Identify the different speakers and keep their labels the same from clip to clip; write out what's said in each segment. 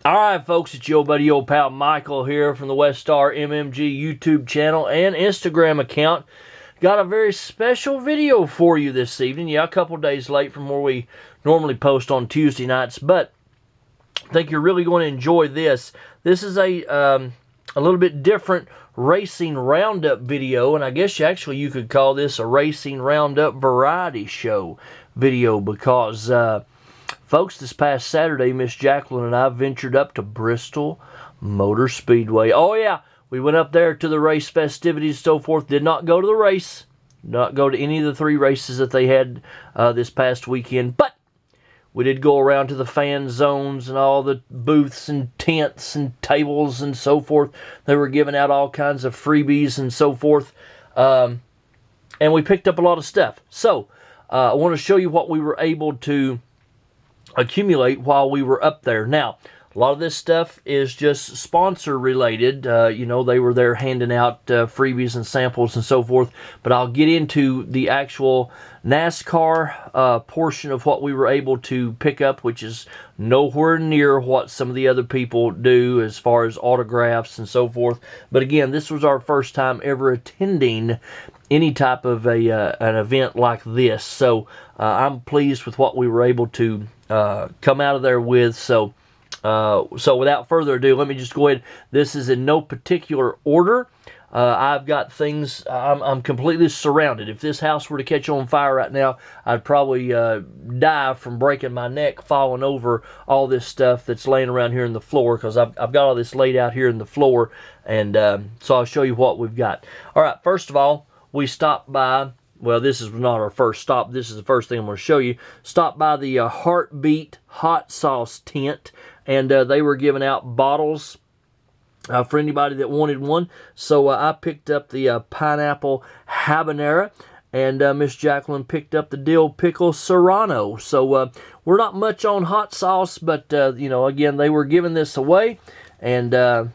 Speaker 1: Alright folks, it's your buddy old pal Michael here from the WestStar MMG YouTube channel and Instagram account. Got a very special video for you this evening. Yeah, a couple days late from where we normally post on Tuesday nights, but I think you're really going to enjoy this. This is a little bit different Racing Roundup video, and I guess you could call this a Racing Roundup variety show video because folks, this past Saturday, Miss Jacquelyn and I ventured up to Bristol Motor Speedway. Oh yeah, we went up there to the race festivities and so forth. Did not go to the race. Not go to any of the 3 races that they had this past weekend. But we did go around to the fan zones and all the booths and tents and tables and so forth. They were giving out all kinds of freebies and so forth. And we picked up a lot of stuff. So, I want to show you what we were able to accumulate while we were up there. Now, a lot of this stuff is just sponsor related. You know, they were there handing out freebies and samples and so forth. But I'll get into the actual NASCAR portion of what we were able to pick up, which is nowhere near what some of the other people do as far as autographs and so forth. But again, this was our first time ever attending any type of an event like this. So I'm pleased with what we were able to come out of there with. So without further ado, let me just go ahead. This is in no particular order. I've got things, I'm completely surrounded. If this house were to catch on fire right now, I'd probably die from breaking my neck, falling over all this stuff that's laying around here in the floor, because I've got all this laid out here in the floor, and so I'll show you what we've got. All right, first of all, we stopped by, well, this is not our first stop. This is the first thing I'm going to show you. Stopped by the Heartbeat Hot Sauce tent, and they were giving out bottles for anybody that wanted one. So I picked up the pineapple habanero, and Miss Jacquelyn picked up the dill pickle serrano. So we're not much on hot sauce, but you know, again, they were giving this away, and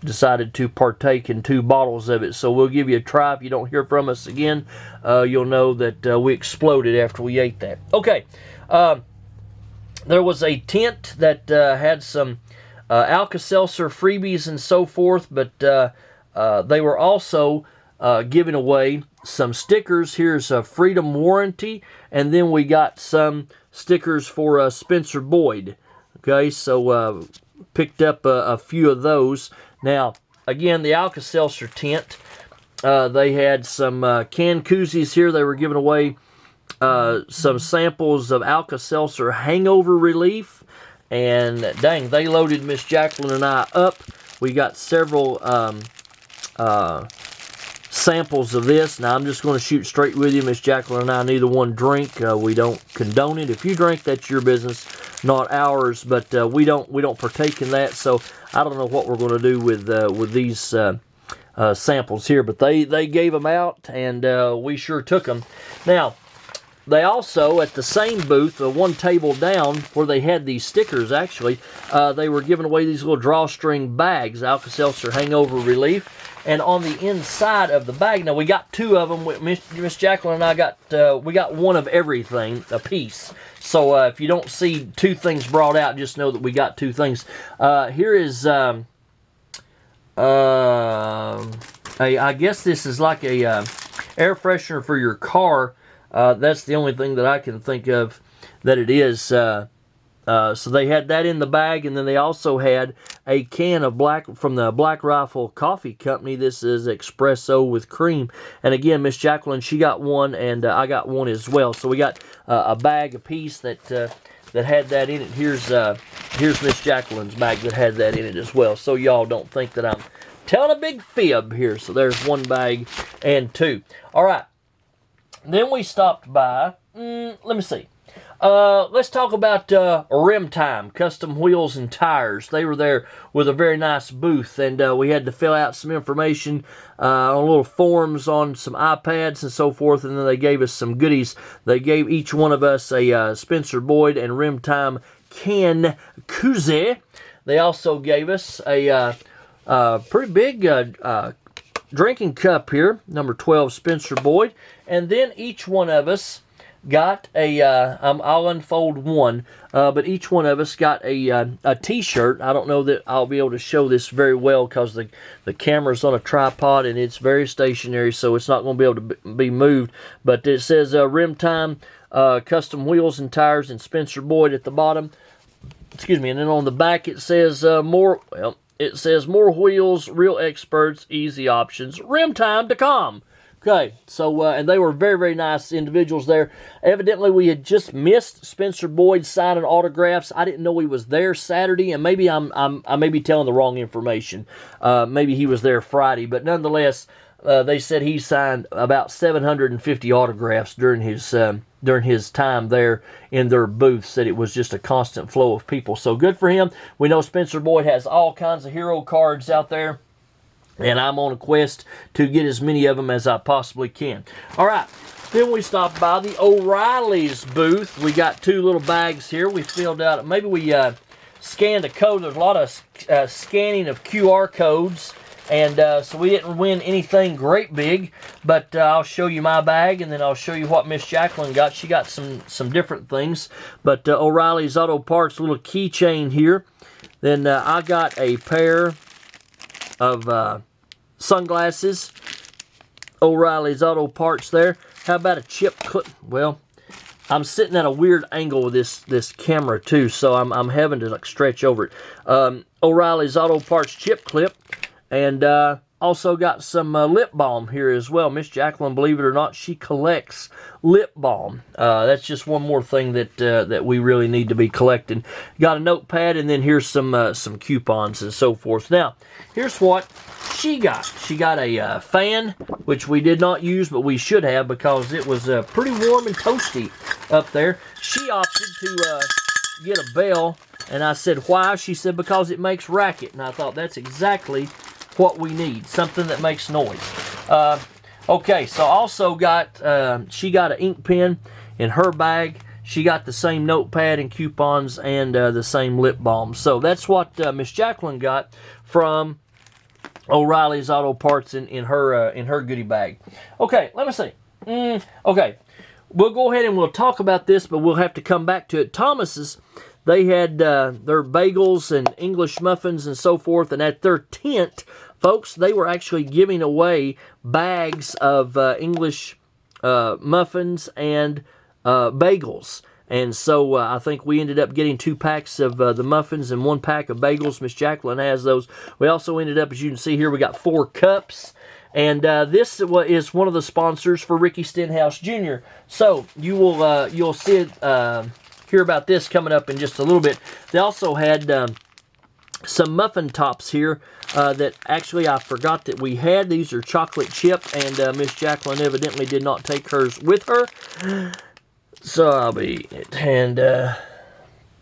Speaker 1: decided to partake in 2 bottles of it. So we'll give you a try. If you don't hear from us again, you'll know that we exploded after we ate that. Okay, there was a tent that had some Alka-Seltzer freebies and so forth, but they were also giving away some stickers. Here's a Freedom Warranty, and then we got some stickers for Spencer Boyd. Okay, so picked up a few of those. Now, again, the Alka-Seltzer tent, they had some can koozies here. They were giving away some samples of Alka-Seltzer hangover relief. And dang, they loaded Miss Jacquelyn and I up. We got several samples of this. Now, I'm just going to shoot straight with you. Miss Jacquelyn and I, neither one drink. We don't condone it. If you drink, that's your business, not ours. But we don't partake in that. So I don't know what we're going to do with these samples here. But they gave them out, and we sure took them. Now, they also, at the same booth, one table down, where they had these stickers, actually, they were giving away these little drawstring bags, Alka-Seltzer Hangover Relief. And on the inside of the bag, now we got 2 of them. Miss Jacquelyn and I we got one of everything, a piece. So if you don't see 2 things brought out, just know that we got 2 things. Here is, I guess this is like a air freshener for your car. That's the only thing that I can think of that it is. So they had that in the bag, and then they also had a can of from the Black Rifle Coffee Company. This is espresso with cream. And again, Miss Jacquelyn, she got one, and I got one as well. So we got a bag apiece that had that in it. Here's Miss Jacquelyn's bag that had that in it as well. So y'all don't think that I'm telling a big fib here. So there's 1 bag and 2. All right. Then we stopped by, let me see. Let's talk about Rim Time, Custom Wheels and Tires. They were there with a very nice booth, and we had to fill out some information on little forms on some iPads and so forth, and then they gave us some goodies. They gave each one of us a Spencer Boyd and Rim Time can koozie. They also gave us a pretty big drinking cup here, number 12 Spencer Boyd, and then each one of us got a, I'll unfold one, but each one of us got a t-shirt. I don't know that I'll be able to show this very well because the camera's on a tripod and it's very stationary, so it's not going to be able to be moved. But it says Rim Time, custom wheels and tires, and Spencer Boyd at the bottom. Excuse me. And then on the back it says it says more wheels, real experts, easy options, rimtime.com. Okay, so, and they were very, very nice individuals there. Evidently, we had just missed Spencer Boyd signing autographs. I didn't know he was there Saturday, and maybe I may be telling the wrong information. Maybe he was there Friday, but nonetheless, they said he signed about 750 autographs during his time there in their booth. Said it was just a constant flow of people. So good for him. We know Spencer Boyd has all kinds of hero cards out there, and I'm on a quest to get as many of them as I possibly can. All right, then we stopped by the O'Reilly's booth. We got two little bags here. We filled out, maybe we scanned a code. There's a lot of scanning of QR codes, and so we didn't win anything great big, but I'll show you my bag, and then I'll show you what Miss Jacquelyn got. She got some different things, but O'Reilly's Auto Parts little keychain here. Then I got a pair of sunglasses, O'Reilly's Auto Parts there. How about a chip clip? Well, I'm sitting at a weird angle with this camera too, so I'm having to like stretch over it. O'Reilly's Auto Parts chip clip, and also got some lip balm here as well. Miss Jacquelyn, believe it or not, she collects lip balm. That's just one more thing that we really need to be collecting. Got a notepad, and then here's some coupons and so forth. Now, here's what she got. She got a fan, which we did not use, but we should have because it was pretty warm and toasty up there. She opted to get a bell, and I said, why? She said, because it makes racket, and I thought that's exactly what we need, something that makes noise. Okay, so also got, she got an ink pen in her bag. She got the same notepad and coupons and the same lip balm. So that's what Miss Jacquelyn got from O'Reilly's Auto Parts in her goodie bag. Okay, let me see. Okay, we'll go ahead and we'll talk about this, but we'll have to come back to it. Thomas's, they had their bagels and English muffins and so forth, and at their tent, folks, they were actually giving away bags of English muffins and bagels. And so I think we ended up getting 2 packs of the muffins and 1 pack of bagels. Miss Jacquelyn has those. We also ended up, as you can see here, we got 4 cups. And this is one of the sponsors for Ricky Stenhouse Jr. So you'll see it, hear about this coming up in just a little bit. They also had some muffin tops here that actually I forgot that we had. These are chocolate chip, and Miss Jacquelyn evidently did not take hers with her. So I'll be eating it. And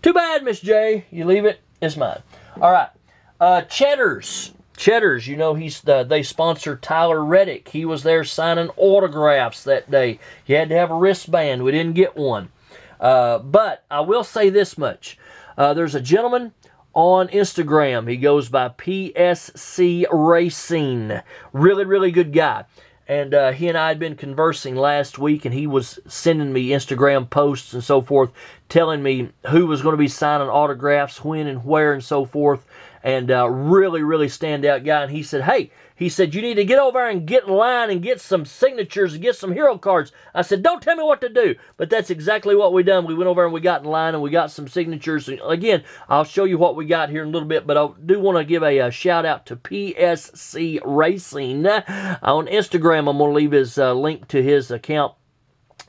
Speaker 1: too bad, Miss J. You leave it. It's mine. All right. Cheddar's. Cheddar's, you know, they sponsor Tyler Reddick. He was there signing autographs that day. You had to have a wristband. We didn't get one. But I will say this much. There's a gentleman on Instagram. He goes by PSC Racing. Really, really good guy. And he and I had been conversing last week, and he was sending me Instagram posts and so forth, telling me who was going to be signing autographs, when and where and so forth. And really, really standout guy. And he said, hey, he said, you need to get over and get in line and get some signatures and get some hero cards. I said, don't tell me what to do. But that's exactly what we done. We went over and we got in line and we got some signatures. And again, I'll show you what we got here in a little bit. But I do want to give a shout out to PSC Racing on Instagram. I'm going to leave his link to his account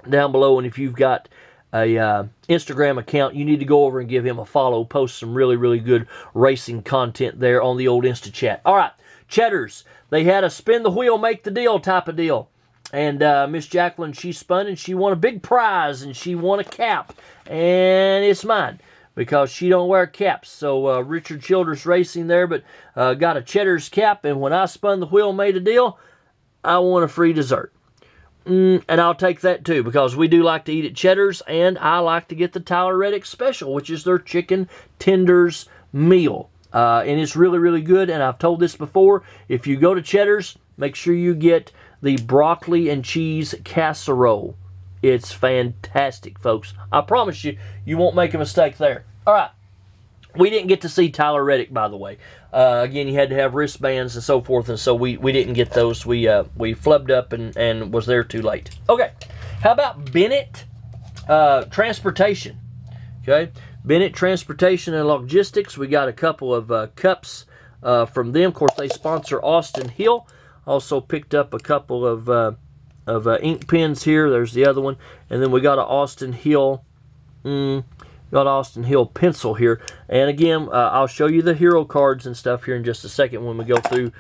Speaker 1: down below. And if you've got a Instagram account, you need to go over and give him a follow. Post some really, really good racing content there on the old Insta chat. All right, Cheddar's. They had a spin the wheel, make the deal type of deal. And Miss Jacquelyn, she spun and she won a big prize and she won a cap. And it's mine because she don't wear caps. So Richard Childress Racing there, but got a Cheddar's cap. And when I spun the wheel, made a deal, I won a free dessert. And I'll take that too, because we do like to eat at Cheddar's, and I like to get the Tyler Reddick Special, which is their chicken tenders meal. And it's really, really good, and I've told this before. If you go to Cheddar's, make sure you get the broccoli and cheese casserole. It's fantastic, folks. I promise you, you won't make a mistake there. All right. We didn't get to see Tyler Reddick, by the way. Again, you had to have wristbands and so forth, and so we didn't get those. We flubbed up and was there too late. Okay, how about Bennett Transportation? Okay, Bennett Transportation and Logistics. We got a couple of cups from them. Of course, they sponsor Austin Hill. Also picked up a couple of ink pens here. There's the other one, and then we got an Austin Hill. Got Austin Hill pencil here, and again, I'll show you the hero cards and stuff here in just a second when we go through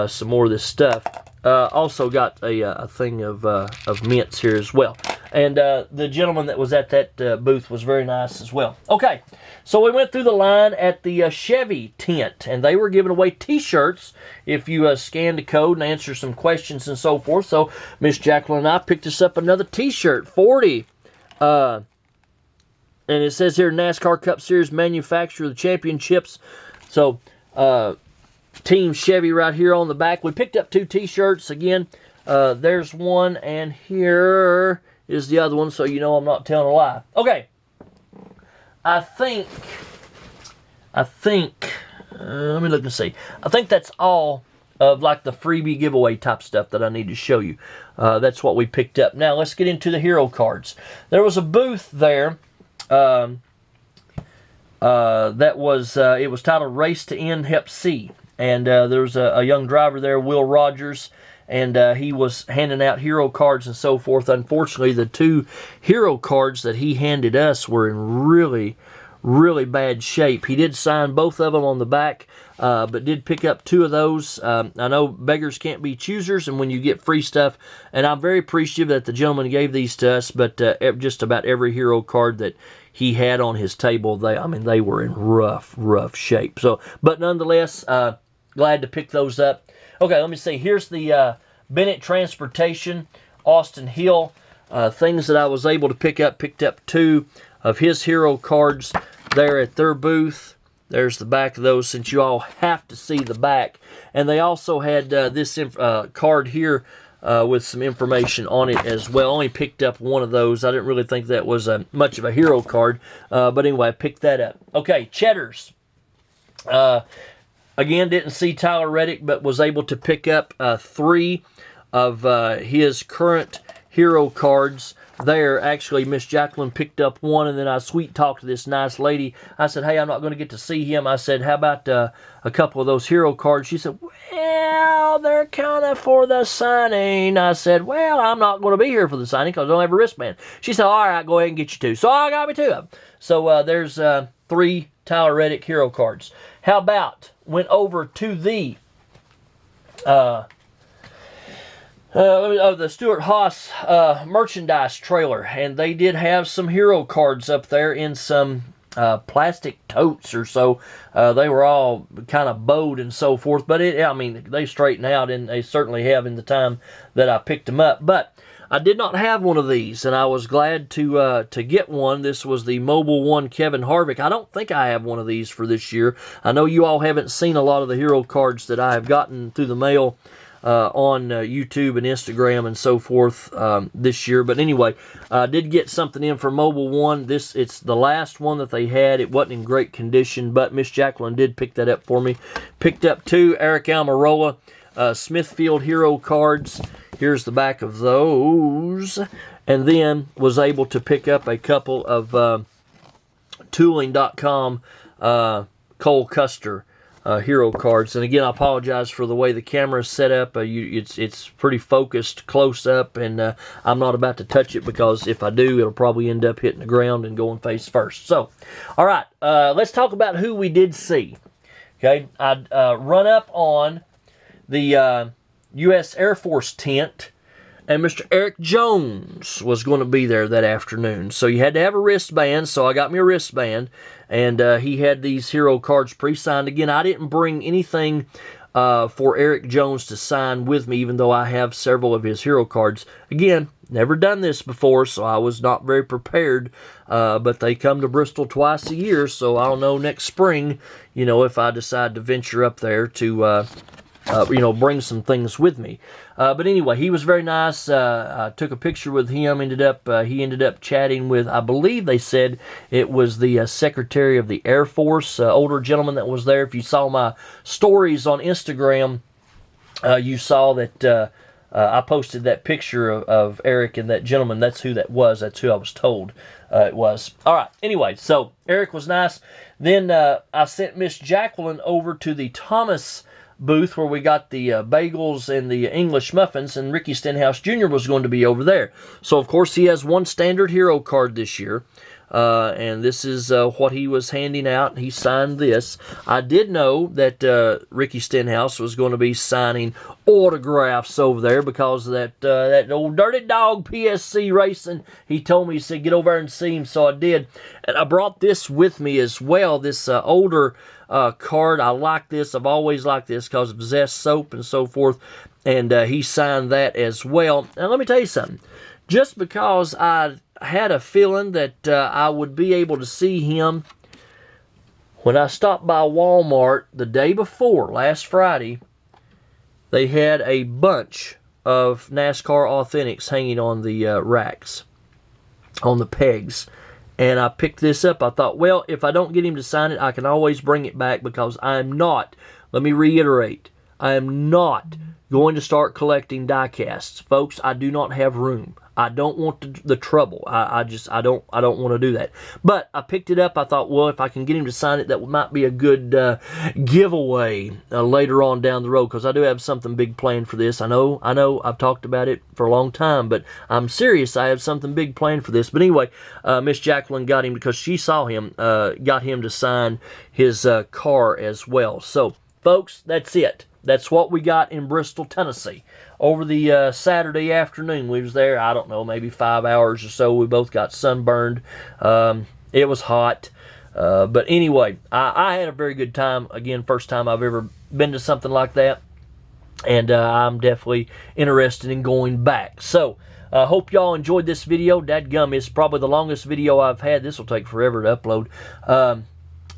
Speaker 1: some more of this stuff. Also got a thing of mints here as well, and the gentleman that was at that booth was very nice as well. Okay, so we went through the line at the Chevy tent, and they were giving away T-shirts if you scanned the code and answered some questions and so forth. So Miss Jacquelyn and I picked us up another T-shirt, 40. And it says here, NASCAR Cup Series manufacturer of the championships. So, Team Chevy right here on the back. We picked up 2 T-shirts. Again, there's one, and here is the other one, so you know I'm not telling a lie. Okay. I think, let me look and see. I think that's all of like the freebie giveaway type stuff that I need to show you. That's what we picked up. Now, let's get into the hero cards. There was a booth there. That was it was titled Race to End Hep C, and there was a young driver there, Will Rogers, and he was handing out hero cards and so forth. Unfortunately, the 2 hero cards that he handed us were in really bad shape. He did sign both of them on the back, but did pick up 2 of those. I know beggars can't be choosers, and when you get free stuff, and I'm very appreciative that the gentleman gave these to us, but just about every hero card that he had on his table, they were in rough shape. So, but nonetheless, glad to pick those up. Okay, let me see. Here's the Bennett Transportation, Austin Hill, things that I was able to pick up. Picked up 2 of his hero cards there at their booth. There's the back of those, since you all have to see the back. And they also had this card here with some information on it as well. Only picked up 1 of those. I didn't really think that was much of a hero card. But anyway, I picked that up. Okay, Cheddar's. Again, didn't see Tyler Reddick, but was able to pick up 3 of his current hero cards there. Actually, Miss Jacquelyn picked up 1, and then I sweet talked to this nice lady. I said, hey, I'm not going to get to see him. I said, how about a couple of those hero cards? She said, well, they're kind of for the signing. I said, well, I'm not going to be here for the signing because I don't have a wristband. She said, all right, go ahead and get you 2. So I got me 2 of them. So there's 3 Tyler Reddick hero cards. How about went over to the the stewart-haas merchandise trailer, and they did have some hero cards up there in some plastic totes or so. They were all kind of bowed and so forth, but they straighten out, and they certainly have in the time that I picked them up. But I did not have one of these, and I was glad to get one. This was the Mobile One Kevin Harvick. I don't think I have one of these for this year. I know you all haven't seen a lot of the hero cards that I have gotten through the mail on YouTube and Instagram and so forth this year. But anyway, I did get something in for Mobile One. It's the last one that they had. It wasn't in great condition, but Miss Jacquelyn did pick that up for me. Picked up 2 Eric Almirola Smithfield hero cards. Here's the back of those. And then was able to pick up a couple of tooling.com Cole Custer hero cards. And again, I apologize for the way the camera is set up. It's pretty focused close up, and I'm not about to touch it because if I do, it'll probably end up hitting the ground and going face first. So, all right, let's talk about who we did see. Okay, I'd run up on the U.S. Air Force tent, and Mr. Eric Jones was going to be there that afternoon. So you had to have a wristband, so I got me a wristband, and he had these hero cards pre-signed. Again, I didn't bring anything for Eric Jones to sign with me, even though I have several of his hero cards. Again, never done this before, so I was not very prepared, but they come to Bristol twice a year, so I'll know next spring, if I decide to venture up there to bring some things with me. But anyway, he was very nice. I took a picture with him. He ended up chatting with, I believe they said it was the Secretary of the Air Force, older gentleman that was there. If you saw my stories on Instagram, you saw that I posted that picture of Eric and that gentleman. That's who that was. That's who I was told it was. All right. Anyway, so Eric was nice. Then I sent Miss Jacquelyn over to the Thomas booth where we got the bagels and the English muffins, and Ricky Stenhouse Jr. was going to be over there. So, of course, he has one standard hero card this year, and this is what he was handing out. He signed this. I did know that Ricky Stenhouse was going to be signing autographs over there because of that old dirty dog PSC Racing. He told me, he said, get over there and see him, so I did. And I brought this with me as well, this older card. I like this. I've always liked this because of Zest soap and so forth. And he signed that as well. Now, let me tell you something. Just because I had a feeling that I would be able to see him when I stopped by Walmart the day before, last Friday, they had a bunch of NASCAR Authentics hanging on the racks, on the pegs. And I picked this up. I thought, well, if I don't get him to sign it, I can always bring it back because I am not, let me reiterate, I am not going to start collecting die casts. Folks, I do not have room. I don't want the trouble. I don't want to do that. But I picked it up. I thought, well, if I can get him to sign it, that might be a good giveaway later on down the road, because I do have something big planned for this. I know, I've talked about it for a long time, but I'm serious. I have something big planned for this. But anyway, Miss Jacquelyn got him, because she saw him, got him to sign his car as well. So, folks, that's it. That's what we got in Bristol, Tennessee. Over the Saturday afternoon, we was there, I don't know, maybe 5 hours or so. We both got sunburned. It was hot. But anyway, I had a very good time. Again, first time I've ever been to something like that. And I'm definitely interested in going back. So, I hope y'all enjoyed this video. Dadgum, it's probably the longest video I've had. This will take forever to upload.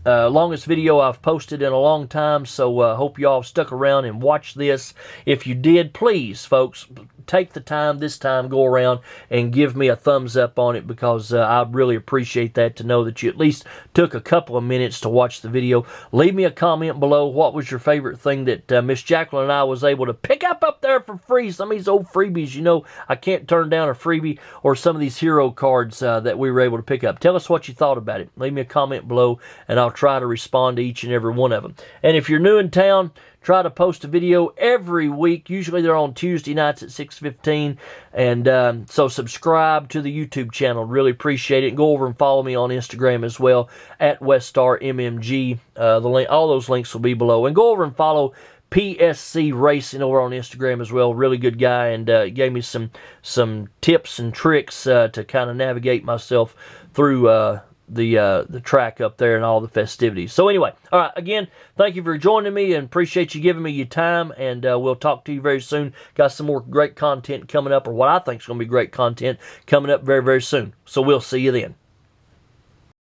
Speaker 1: Longest video I've posted in a long time, so hope y'all stuck around and watched this. If you did, please, folks, take the time this time, go around and give me a thumbs up on it, because I really appreciate that, to know that you at least took a couple of minutes to watch the video. Leave me a comment below. What was your favorite thing that Miss Jacquelyn and I was able to pick up there for free? Some of these old freebies, you know, I can't turn down a freebie, or some of these hero cards that we were able to pick up. Tell us what you thought about it. Leave me a comment below, and I'll try to respond to each and every one of them. And if you're new in town, try to post a video every week. Usually they're on Tuesday nights at 6:15. And so subscribe to the YouTube channel. Really appreciate it. And go over and follow me on Instagram as well, at WestStar MMG. All those links will be below. And go over and follow PSC Racing over on Instagram as well. Really good guy, and gave me some tips and tricks to kind of navigate myself through the track up there and all the festivities. So anyway, all right, again, thank you for joining me, and appreciate you giving me your time, and we'll talk to you very soon. Got some more great content coming up, or what I think is going to be great content coming up very, very soon. So we'll see you then.